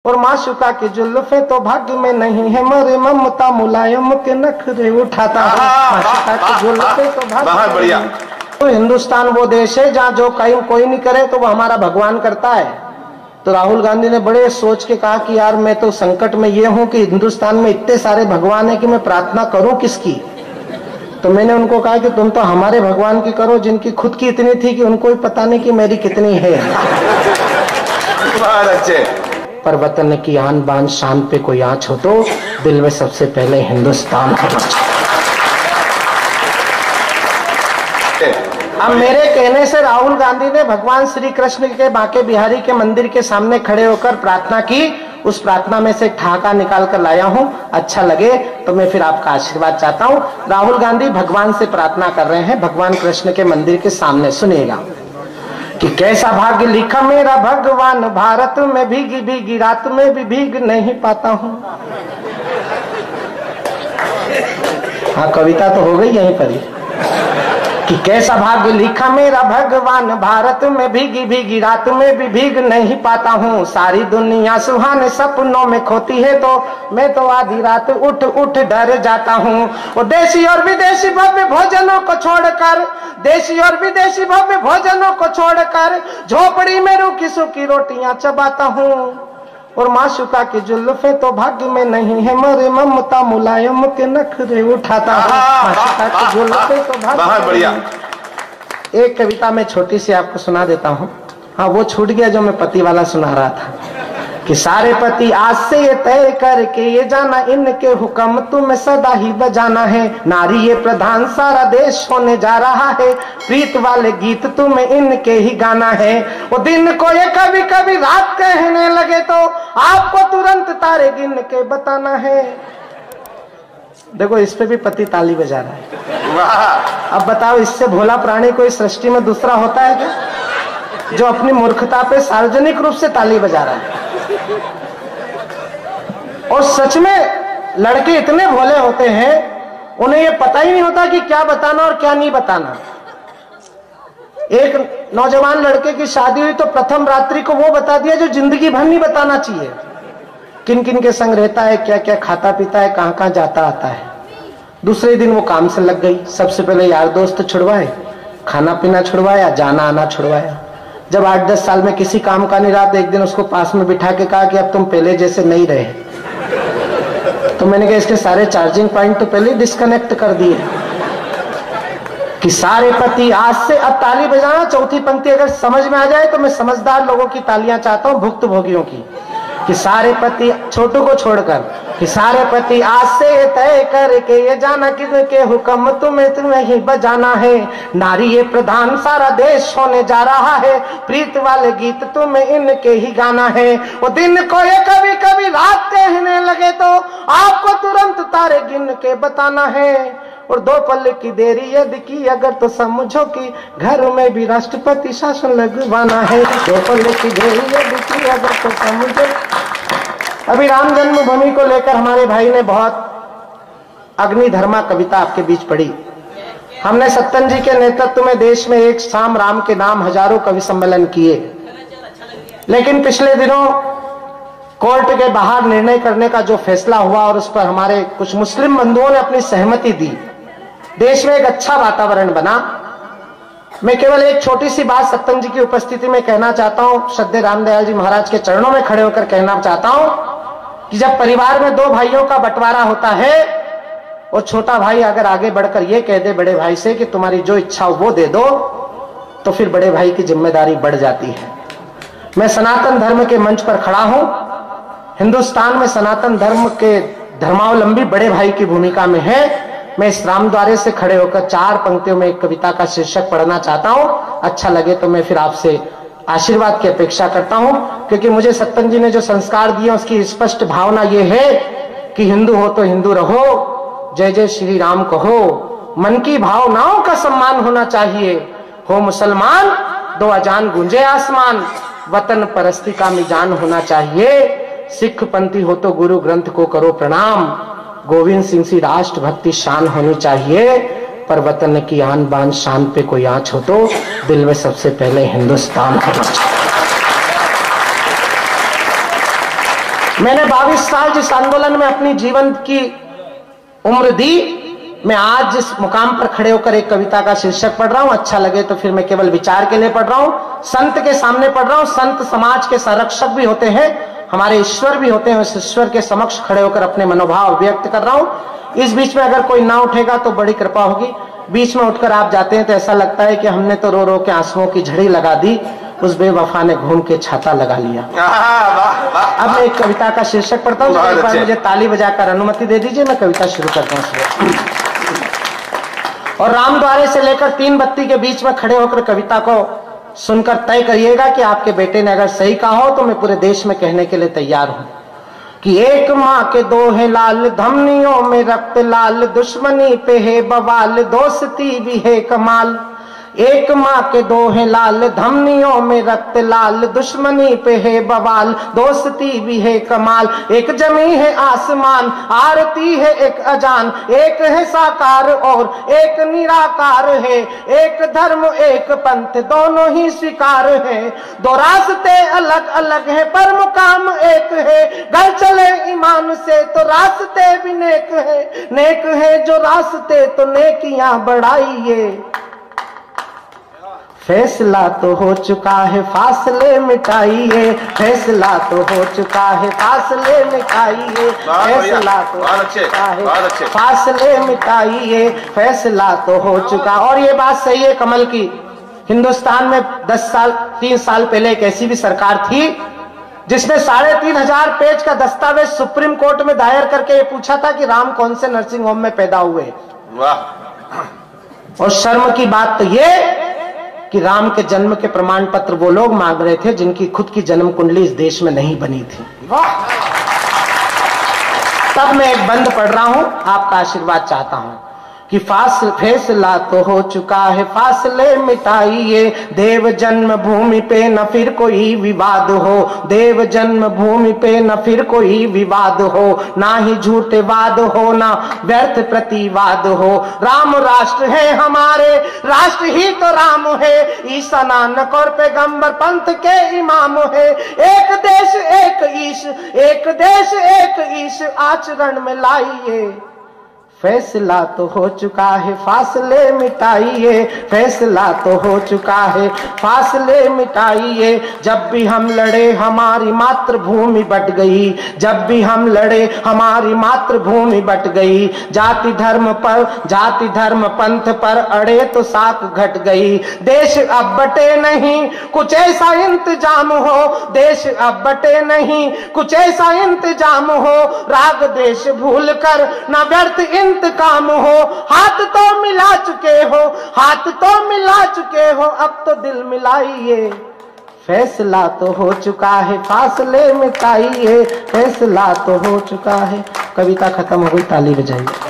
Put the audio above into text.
और माशुका की जुल्फे तो भाग्य में नहीं है, मरे ममता मुलायम के नखरे उठाता है। माशुका की जुल्फे तो भाग्य में नहीं। तो हिंदुस्तान वो देश है जहाँ जो कोई नहीं करे तो वो हमारा भगवान करता है। तो राहुल गांधी ने बड़े सोच के कहा कि यार मैं तो संकट में ये हूँ कि हिंदुस्तान में इतने सारे भगवान है कि मैं प्रार्थना करूं किसकी। तो मैंने उनको कहा कि तुम तो हमारे भगवान की करो जिनकी खुद की इतनी थी कि उनको ही पता नहीं कि मेरी कितनी है। बहुत अच्छे। पर वतन की आन बान शान पे कोई आंच हो तो दिल में सबसे पहले हिंदुस्तान होना चाहिए। अब मेरे कहने से राहुल गांधी ने भगवान श्री कृष्ण के बांके बिहारी के मंदिर के सामने खड़े होकर प्रार्थना की। उस प्रार्थना में से ठहाका निकाल कर लाया हूं। अच्छा लगे तो मैं फिर आपका आशीर्वाद चाहता हूं। राहुल गांधी भगवान से प्रार्थना कर रहे हैं भगवान कृष्ण के मंदिर के सामने। सुनिएगा कि कैसा भाग्य लिखा मेरा भगवान, भारत में भीगी भीगी रात में भी भीग नहीं पाता हूं। हाँ, कविता तो हो गई यहीं पर ही कि कैसा भाग्य लिखा मेरा भगवान, भारत में भीगी भीगी रात में भी भीग नहीं पाता हूँ। सारी दुनिया सुहाने सपनों में खोती है तो मैं तो आधी रात उठ उठ डर जाता हूँ। और देशी और विदेशी भव्य भोजनों को छोड़कर, देशी और विदेशी भव्य भोजनों को छोड़कर झोपड़ी में रूखी सूखी रोटियां चबाता हूँ। और माशुका की जुल्फे तो भाग्य में नहीं है, मरे ममता मुलायम के नखरे उठाता हूँ। माशुका की जुल्फे तो भाग्य में नहीं। एक कविता मैं छोटी सी आपको सुना देता हूँ। हाँ, वो छूट गया जो मैं पति वाला सुना रहा था कि सारे पति आज से ये तय करके ये जाना इनके हुक्म तुम्हें सदा ही बजाना है। नारी ये प्रधान सारा देश होने जा रहा है, प्रीत वाले गीत तुम्हें इनके ही गाना है। वो दिन को ये कभी कभी रात कहने लगे तो आपको तुरंत तारे गिन के बताना है। देखो इस पे भी पति ताली बजा रहा है। अब बताओ इससे भोला प्राणी कोई सृष्टि में दूसरा होता है क्या जो अपनी मूर्खता पे सार्वजनिक रूप से ताली बजा रहा है। और सच में लड़के इतने भोले होते हैं उन्हें ये पता ही नहीं होता कि क्या बताना और क्या नहीं बताना। एक नौजवान लड़के की शादी हुई तो प्रथम रात्रि को वो बता दिया जो जिंदगी भर नहीं बताना चाहिए। किन किन के संग रहता है, क्या क्या खाता पीता है, कहां कहां जाता आता है। दूसरे दिन वो काम से लग गई। सबसे पहले यार दोस्त छुड़वाए, खाना पीना छुड़वाया, जाना आना छुड़वाया। जब 8-10 साल में किसी काम का नहीं रहा तो एक दिन उसको पास में बिठा के कहा कि अब तुम पहले जैसे नहीं रहे। तो मैंने कहा इसके सारे चार्जिंग पॉइंट तो पहले डिस्कनेक्ट कर दिए कि सारे पति आज से अब ताली बजाना। चौथी पंक्ति अगर समझ में आ जाए तो मैं समझदार लोगों की तालियां चाहता हूं, भुक्तभोगियों की। कि सारे पति, छोटू को छोड़कर, कि सारे पति आज से तय करके ये जाना किसके हुक्म तुम्हें ही बजाना है। नारी ये प्रधान सारा देश होने जा रहा है, प्रीत वाले गीत तुम्हें इनके ही गाना है। वो दिन को ये कभी कभी रात कहने लगे तो आपको तुरंत तारे गिन के बताना है। और 2 पल की देरी यदि की अगर तो समझो कि घर में भी राष्ट्रपति शासन लगवाना है। 2 पल की देरी यदि की अगर तो समझो। अभी राम जन्मभूमि को लेकर हमारे भाई ने बहुत अग्निधर्मा कविता आपके बीच पढ़ी। हमने सत्तन जी के नेतृत्व में देश में एक शाम राम के नाम हजारों कवि सम्मेलन किए, लेकिन पिछले दिनों कोर्ट के बाहर निर्णय करने का जो फैसला हुआ और उस पर हमारे कुछ मुस्लिम बंधुओं ने अपनी सहमति दी, देश में एक अच्छा वातावरण बना। मैं केवल एक छोटी सी बात सत्तन जी की उपस्थिति में कहना चाहता हूं, श्रद्धेय रामदयाल जी महाराज के चरणों में खड़े होकर कहना चाहता हूं कि जब परिवार में 2 भाइयों का बंटवारा होता है और छोटा भाई अगर आगे बढ़कर यह कह दे बड़े भाई से कि तुम्हारी जो इच्छा हो वो दे दो, तो फिर बड़े भाई की जिम्मेदारी बढ़ जाती है। मैं सनातन धर्म के मंच पर खड़ा हूं। हिंदुस्तान में सनातन धर्म के धर्मावलंबी बड़े भाई की भूमिका में है। मैं इस रामद्वारे से खड़े होकर 4 पंक्तियों में एक कविता का शीर्षक पढ़ना चाहता हूं। अच्छा लगे तो मैं फिर आपसे आशीर्वाद की अपेक्षा करता हूं, क्योंकि मुझे सत्तन जी ने जो संस्कार दिए उसकी स्पष्ट भावना ये है कि हिंदू हो तो हिंदू रहो, जय जय श्री राम कहो, मन की भावनाओं का सम्मान होना चाहिए। हो मुसलमान 2 अजान गूंजे आसमान, वतन परस्ती का मिजान होना चाहिए। सिख पंथी हो तो गुरु ग्रंथ को करो प्रणाम, गोविंद सिंह सी राष्ट्र भक्ति शान होनी चाहिए। पर वतन की आन बान शान पे कोई आंच हो तो दिल में सबसे पहले हिंदुस्तान होना चाहिए। मैंने 22 साल जिस आंदोलन में अपनी जीवन की उम्र दी, मैं आज जिस मुकाम पर खड़े होकर एक कविता का शीर्षक पढ़ रहा हूं, अच्छा लगे तो फिर मैं केवल विचार के लिए पढ़ रहा हूं, संत के सामने पढ़ रहा हूं। संत समाज के संरक्षक भी होते हैं, हमारे ईश्वर भी होते हैं। उस ईश्वर के समक्ष खड़े होकर अपने मनोभाव व्यक्त कर रहा हूं। इस बीच में अगर कोई ना उठेगा तो बड़ी कृपा होगी। बीच में उठकर आप जाते हैं तो ऐसा लगता है कि हमने तो रो रो के आंसुओं की झड़ी लगा दी, उस बेवफा ने घूम के छाता लगा लिया। अब मैं एक कविता का शीर्षक पढ़ता हूँ, एक बार मुझे ताली बजाकर अनुमति दे दीजिए, मैं कविता शुरू करता हूँ। और रामद्वारे से लेकर 3 बत्ती के बीच में खड़े होकर कविता को सुनकर तय करिएगा कि आपके बेटे ने अगर सही कहा हो तो मैं पूरे देश में कहने के लिए तैयार हूं कि एक माँ के 2 हैं लाल, धमनियों में रक्त लाल, दुश्मनी पे है बवाल, दोस्ती भी है कमाल। एक माँ के 2 हैं लाल, धमनियों में रक्त लाल, दुश्मनी पे है बवाल, दोस्ती भी है कमाल। एक जमी है आसमान, आरती है एक अजान, एक है साकार और एक निराकार है, एक धर्म एक पंथ दोनों ही स्वीकार है। 2 रास्ते अलग अलग है पर मुकाम एक है, घर चले ईमान से तो रास्ते भी नेक है, नेक है जो रास्ते तो नेकियां बढ़ाइए। फैसला तो हो चुका है फासले मिटाइए, फैसला तो हो चुका है फासले मिटाइए, फैसला तो हो चुका है फासले मिटाइए, फैसला तो हो चुका। और ये बात सही है कमल की, हिंदुस्तान में 3 साल पहले एक ऐसी भी सरकार थी जिसने 3500 पेज का दस्तावेज सुप्रीम कोर्ट में दायर करके ये पूछा था कि राम कौन से नर्सिंग होम में पैदा हुए। और शर्म की बात तो ये कि राम के जन्म के प्रमाण पत्र वो लोग मांग रहे थे जिनकी खुद की जन्म कुंडली इस देश में नहीं बनी थी। तब मैं एक बंद पढ़ रहा हूं, आपका आशीर्वाद चाहता हूं कि फैसला तो हो चुका है फासले मिटाइए, देव जन्म भूमि पे न फिर कोई विवाद हो, देव जन्म भूमि पे न फिर कोई विवाद हो, ना ही झूठे वाद हो ना व्यर्थ प्रतिवाद हो। राम राष्ट्र है हमारे, राष्ट्र ही तो राम है, ईसा नानक और पैगंबर पंथ के इमाम है। एक देश एक ईश, एक देश एक ईश आचरण में लाइए, फैसला तो हो चुका है फासले मिटाइए, फैसला तो हो चुका है फासले मिटाइए। जब भी हम लड़े हमारी मातृभूमि बट गई, जब भी हम लड़े हमारी मातृभूमि बट गई, जाति धर्म पंथ पर अड़े तो साख घट गई। देश अब बटे नहीं कुछ ऐसा इंतजाम हो, देश अब बटे नहीं कुछ ऐसा इंतजाम हो, राग देश भूल कर न व्यर्थ इंतकाम हो। हाथ तो मिला चुके हो, हाथ तो मिला चुके हो, अब तो दिल मिलाइए, फैसला तो हो चुका है फासले मिटाइए, फैसला तो हो चुका है। कविता खत्म हो गई, ताली बजाइए।